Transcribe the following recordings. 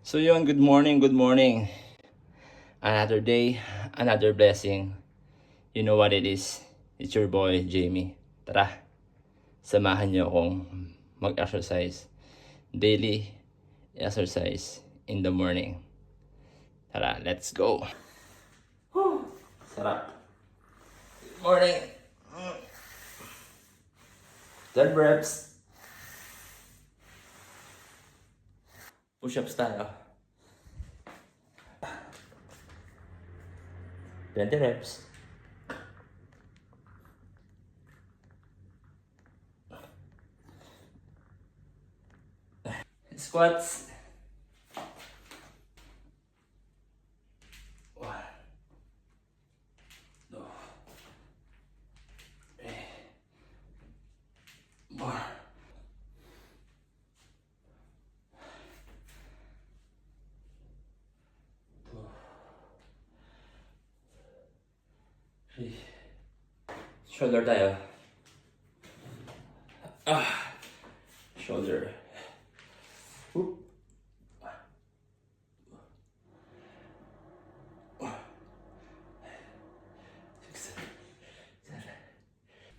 So yun, good morning, good morning. Another day, another blessing. You know what it is. It's your boy, Jamie. Tara, samahan niyo akong mag-exercise. Daily exercise in the morning. Tara, let's go. Sarap. Good morning. 10 reps. Push-ups tayo. 20 reps. Squats. 1, 2, 3, 4. Shoulder tayo. Shoulder. Whoop.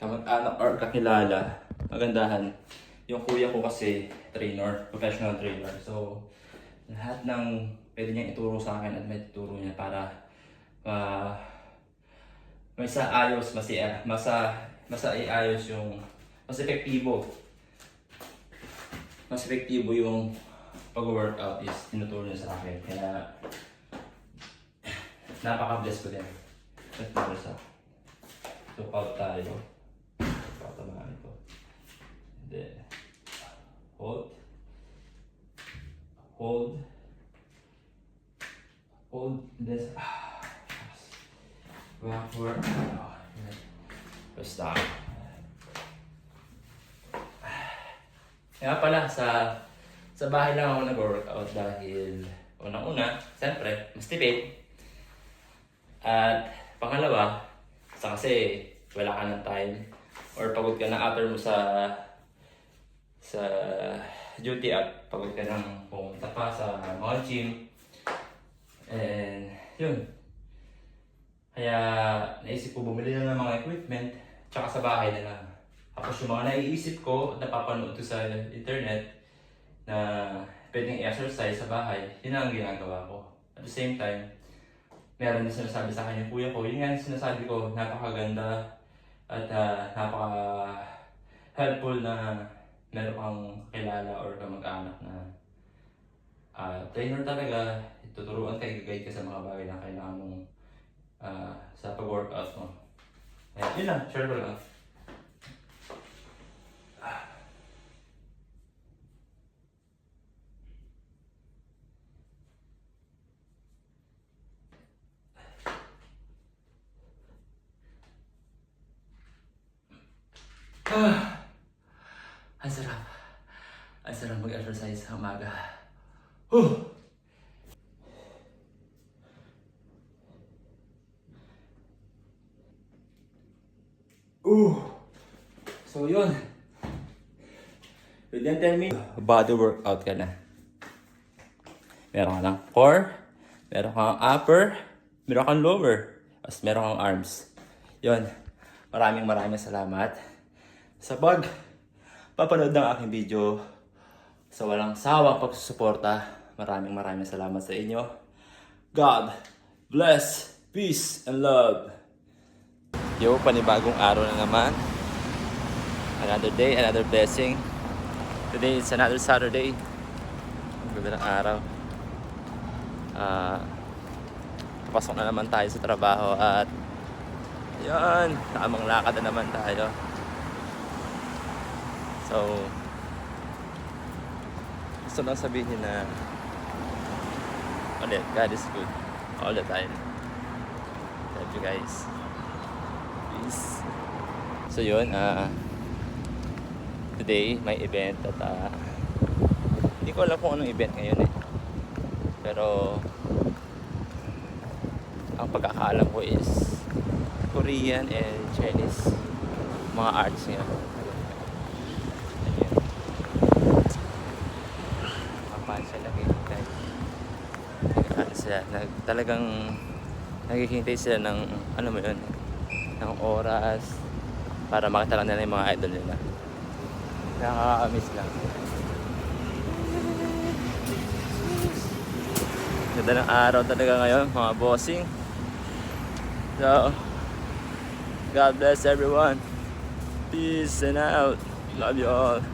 Kamag-anak or kakilala, magandahan. Yung kuya ko kasi trainer, professional trainer. So, lahat ng pwede niyang ituro sa akin at may ituro niya para mas ayos, mas iayos yung mas epektibo yung pag-workout is tinuturo niya sa akin. Kaya napaka-bless ko din. Let's go sa out tayo. Patamaan ko. And then hold, and then backward. Stop. Kaya pala sa bahay lang ako nag-workout dahil unang-una, siyempre, mas tipid. At pangalawa, kasi wala ka ng time or pagod ka na after mo sa duty at pagod ka nang pumunta pa sa mga gym. And yun. Kaya naisip ko bumili na ng mga equipment tsaka sa bahay na lang. Tapos yung mga naiisip ko, napapanood ko sa internet na pwedeng i-exercise sa bahay, yun ang ginagawa ko. At the same time, meron din sinasabi sa akin yung kuya ko, yun nga sinasabi ko, napakaganda at napaka-helpful na meron kang kilala or kamag-anak na trainer talaga, tuturuan ka, i-guide ka sa mga bagay na kailangan mong sa pag-workout mo. Yun lang, share ko lang. Ang sarap. Ang sarap mag-exercise sa umaga. So yun. Within 10 minutes, body workout ka na. Meron ka ng core, meron kang upper, meron kang lower, as meron kang arms. Yun. Maraming salamat sa papanood ng aking video, sa walang sawang pagsusuporta. Maraming salamat sa inyo. God bless, peace, and love. Yo, panibagong araw na naman. Another day, another blessing. Today is another Saturday. Ang ganda ng araw. Pasok na naman tayo sa trabaho at yan, tamang lakad na naman tayo. So, gusto lang sabihin na ulit, God is good all the time. Love you guys. Peace. So yun, today may event at hindi ko alam kung anong event ngayon eh. Pero ang pagkakaalam ko is Korean and Chinese mga arts niya. Ayan. Kapansya lang eh guys. sila. Talagang naghihintay sila ng, ano mo yun, ng oras para makita lang nila yung mga idol nila. Nakaka-miss lang. Ganda ng araw talaga ngayon, mga bossing. So, God bless everyone. Peace and out. Love you all.